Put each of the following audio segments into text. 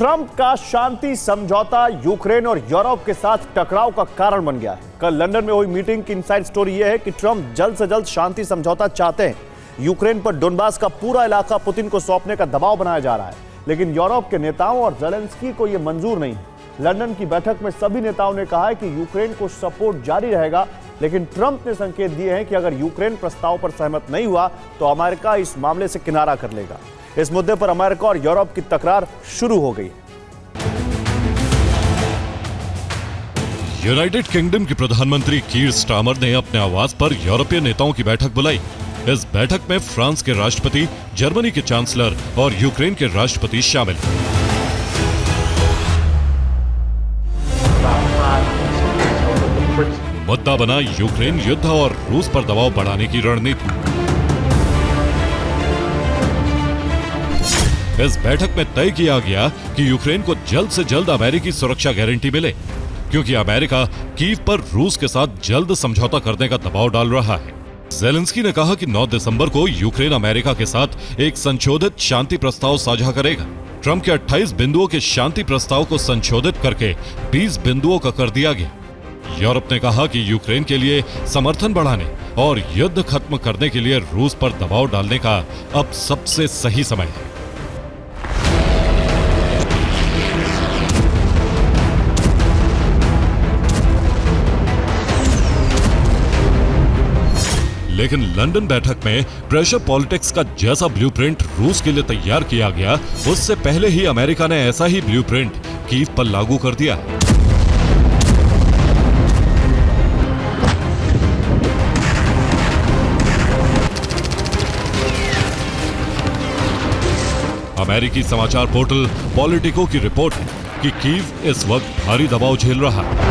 Trump का शांति समझौता Ukraine और यूरोप के साथ टकराव का कारण बन गया है। कल लंदन में हुई मीटिंग की इनसाइड स्टोरी यह है कि ट्रंप जल्द से जल्द शांति समझौता चाहते हैं। यूक्रेन पर डोनबास का पूरा इलाका पुतिन को सौंपने का दबाव बनाया जा रहा है, लेकिन यूरोप के नेताओं और ज़ेलेंस्की को यह मंजूर नहीं है। लंदन की बैठक में सभी नेताओं ने कहा है कि यूक्रेन को सपोर्ट जारी रहेगा, लेकिन ट्रंप ने संकेत दिए हैं कि अगर यूक्रेन प्रस्ताव पर सहमत नहीं हुआ तो अमेरिका इस मामले से किनारा कर लेगा। इस मुद्दे पर अमेरिका और यूरोप की तकरार शुरू हो गई है। यूनाइटेड किंगडम के प्रधानमंत्री कीर स्टारमर ने अपने आवास पर यूरोपीय नेताओं की बैठक बुलाई। इस बैठक में फ्रांस के राष्ट्रपति, जर्मनी के चांसलर और यूक्रेन के राष्ट्रपति शामिल हैं। मुद्दा बना यूक्रेन युद्ध और रूस पर दबाव बढ़ाने की रणनीति। इस बैठक में तय किया गया कि यूक्रेन को जल्द से जल्द अमेरिकी सुरक्षा गारंटी मिले, क्योंकि अमेरिका कीव पर रूस के साथ जल्द समझौता करने का दबाव डाल रहा है। ज़ेलेंस्की ने कहा कि 9 दिसंबर को यूक्रेन अमेरिका के साथ एक संशोधित शांति प्रस्ताव साझा करेगा। ट्रंप के 28 बिंदुओं के शांति प्रस्ताव को संशोधित करके 20 बिंदुओं का कर दिया गया। यूरोप ने कहा कि यूक्रेन के लिए समर्थन बढ़ाने और युद्ध खत्म करने के लिए रूस पर दबाव डालने का अब सबसे सही समय है। लेकिन लंदन बैठक में प्रेशर पॉलिटिक्स का जैसा ब्लूप्रिंट रूस के लिए तैयार किया गया, उससे पहले ही अमेरिका ने ऐसा ही ब्लूप्रिंट कीव पर लागू कर दिया। अमेरिकी समाचार पोर्टल पॉलिटिको की रिपोर्ट है कि कीव इस वक्त भारी दबाव झेल रहा है।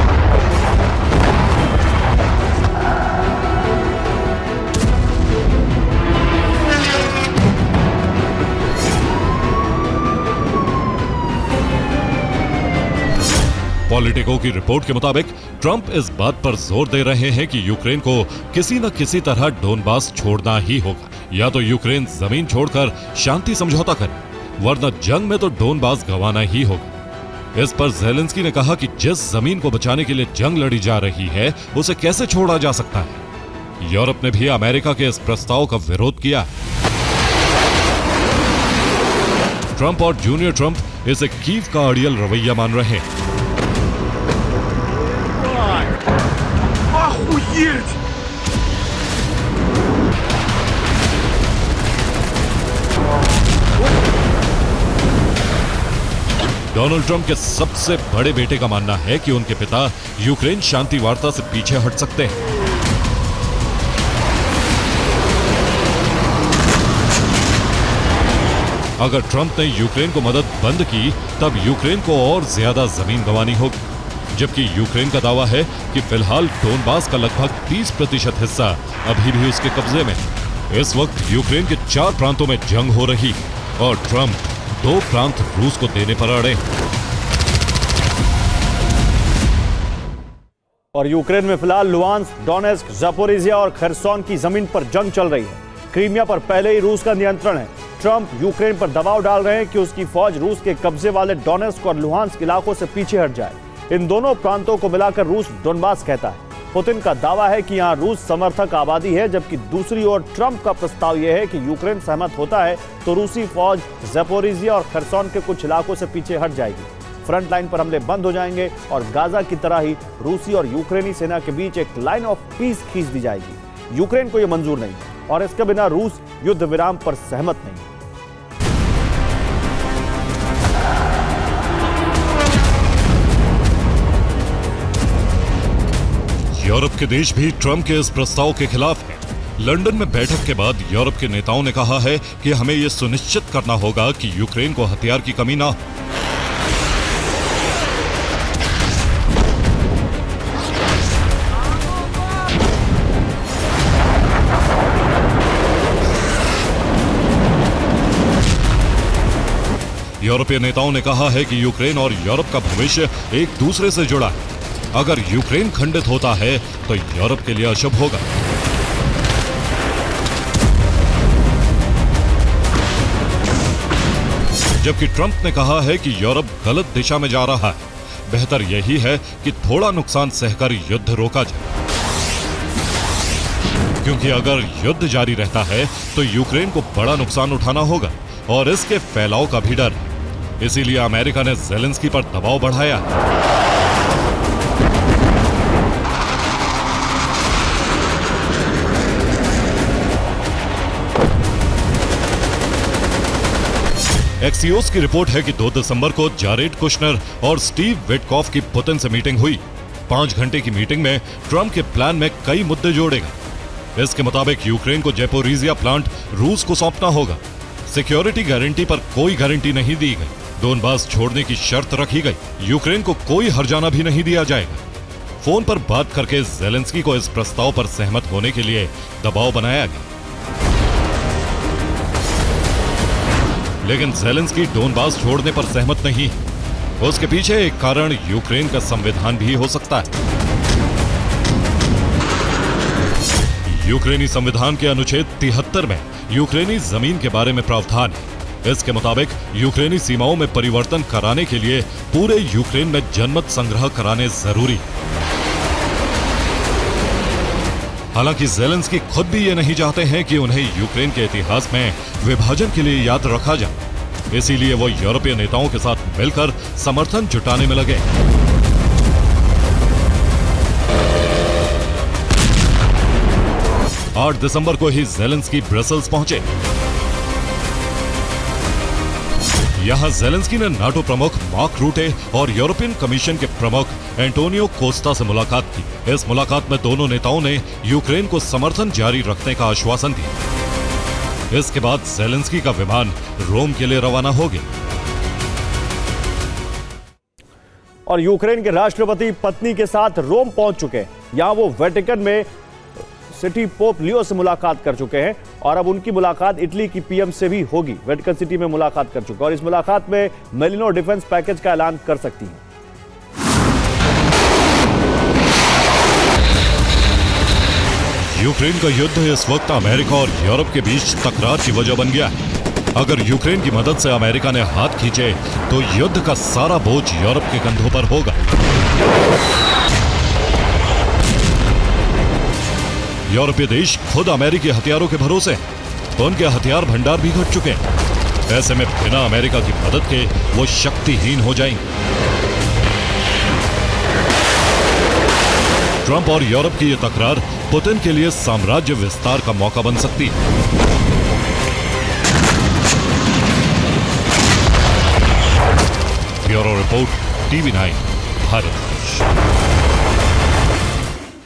पॉलिटिको की रिपोर्ट के मुताबिक ट्रंप इस बात पर जोर दे रहे हैं कि यूक्रेन को किसी न किसी तरह डोनबास छोड़ना ही होगा। या तो यूक्रेन जमीन छोड़कर शांति समझौता करे, वरना जंग में तो डोनबास गंवाना ही होगा। इस पर ज़ेलेंस्की ने कहा कि जिस जमीन को बचाने के लिए जंग लड़ी जा रही है, उसे कैसे छोड़ा जा सकता है। यूरोप ने भी अमेरिका के इस प्रस्ताव का विरोध किया। ट्रंप और जूनियर ट्रंप इसे कीव का अड़ियल रवैया मान रहे हैं। डोनाल्ड ट्रंप के सबसे बड़े बेटे का मानना है कि उनके पिता यूक्रेन शांति वार्ता से पीछे हट सकते हैं। अगर ट्रंप ने यूक्रेन को मदद बंद की, तब यूक्रेन को और ज्यादा जमीन गंवानी होगी। जबकि यूक्रेन का दावा है कि फिलहाल डोनबास का लगभग 30% हिस्सा अभी भी उसके कब्जे में। इस वक्त यूक्रेन के 4 प्रांतों में जंग हो रही और ट्रंप 2 प्रांत रूस को देने पर अड़े। और यूक्रेन में फिलहाल लुहांस्क, डोनेस्क, ज़पोरिजिया और खरसोन की जमीन पर जंग चल रही है। क्रीमिया पर पहले ही रूस का नियंत्रण है। ट्रंप यूक्रेन पर दबाव डाल रहे हैं कि उसकी फौज रूस के कब्जे वाले डोनेस्क और लुहांस्क इलाकों से पीछे हट जाए। इन दोनों प्रांतों को मिलाकर रूस डोनबास कहता है। पुतिन का दावा है कि यहां रूस समर्थक आबादी है, जबकि दूसरी ओर ट्रंप का प्रस्ताव यह है कि यूक्रेन सहमत होता है तो रूसी फौज ज़पोरिजिया और खरसोन के कुछ इलाकों से पीछे हट जाएगी। फ्रंट लाइन पर हमले बंद हो जाएंगे और गाजा की तरह ही रूसी और यूक्रेनी सेना के बीच एक लाइन ऑफ पीस खींच दी जाएगी। यूक्रेन को यह मंजूर नहीं और इसके बिना रूस युद्ध विराम पर सहमत नहीं। यूरोप के देश भी ट्रंप के इस प्रस्ताव के खिलाफ हैं। लंदन में बैठक के बाद यूरोप के नेताओं ने कहा है कि हमें यह सुनिश्चित करना होगा कि यूक्रेन को हथियार की कमी ना हो। यूरोपीय नेताओं ने कहा है कि यूक्रेन और यूरोप का भविष्य एक दूसरे से जुड़ा है। अगर यूक्रेन खंडित होता है तो यूरोप के लिए अशुभ होगा। जबकि ट्रंप ने कहा है कि यूरोप गलत दिशा में जा रहा है, बेहतर यही है कि थोड़ा नुकसान सहकर युद्ध रोका जाए, क्योंकि अगर युद्ध जारी रहता है तो यूक्रेन को बड़ा नुकसान उठाना होगा और इसके फैलाव का भी डर है। इसीलिए अमेरिका ने ज़ेलेंस्की पर दबाव बढ़ाया है। एक्सियोस की रिपोर्ट है कि 2 दिसंबर को जारेड कुशनर और स्टीव विटकॉफ की पुतिन से मीटिंग हुई। 5 घंटे की मीटिंग में ट्रंप के प्लान में कई मुद्दे जोड़ेगा। इसके मुताबिक यूक्रेन को ज़ैपोरिज़िया प्लांट रूस को सौंपना होगा। सिक्योरिटी गारंटी पर कोई गारंटी नहीं दी गई। डोनबास छोड़ने की शर्त रखी गई। यूक्रेन को कोई हर्जाना भी नहीं दिया जाएगा। फोन पर बात करके ज़ेलेंस्की को इस प्रस्ताव पर सहमत होने के लिए दबाव बनाया गया, लेकिन ज़ेलेंस्की डोनबास छोड़ने पर सहमत नहीं है। उसके पीछे एक कारण यूक्रेन का संविधान भी हो सकता है। यूक्रेनी संविधान के अनुच्छेद 73 में यूक्रेनी जमीन के बारे में प्रावधान है। इसके मुताबिक यूक्रेनी सीमाओं में परिवर्तन कराने के लिए पूरे यूक्रेन में जनमत संग्रह कराने जरूरी है। हालांकि ज़ेलेंस्की खुद भी ये नहीं चाहते हैं कि उन्हें यूक्रेन के इतिहास में विभाजन के लिए याद रखा जाए। इसीलिए वो यूरोपीय नेताओं के साथ मिलकर समर्थन जुटाने में लगे। 8 दिसंबर को ही ज़ेलेंस्की ब्रसेल्स पहुंचे। यहां ज़ेलेंस्की ने नाटो प्रमुख मार्क रूटे और यूरोपियन कमीशन के प्रमुख एंटोनियो कोस्टा से मुलाकात की। इस मुलाकात में दोनों नेताओं ने यूक्रेन को समर्थन जारी रखने का आश्वासन दिया। इसके बाद ज़ेलेंस्की का विमान रोम के लिए रवाना हो गया। और यूक्रेन के राष्ट्रपति पत्नी के साथ रोम पहुंच चुके हैं। यहां वो वेटिकन में सिटी पोप लियो से मुलाकात कर चुके हैं और अब उनकी मुलाकात इटली की पीएम से भी होगी। वेटिकन सिटी में मुलाकात कर चुके हैं और इस मुलाकात में मेलिनो डिफेंस पैकेज का ऐलान कर सकती हैं। यूक्रेन का युद्ध इस वक्त अमेरिका और यूरोप के बीच तकरार की वजह बन गया है। अगर यूक्रेन की मदद से अमेरिका ने हाथ खींचे तो युद्ध का सारा बोझ यूरोप के कंधों पर होगा। यूरोपीय देश खुद अमेरिकी हथियारों के भरोसे हैं। उनके हथियार भंडार भी घट चुके हैं। ऐसे में बिना अमेरिका की मदद के वो शक्तिहीन हो जाएंगे। ट्रंप और यूरोप की यह तकरार पुतिन के लिए साम्राज्य विस्तार का मौका बन सकती है। Bureau report, TV9 Bharat.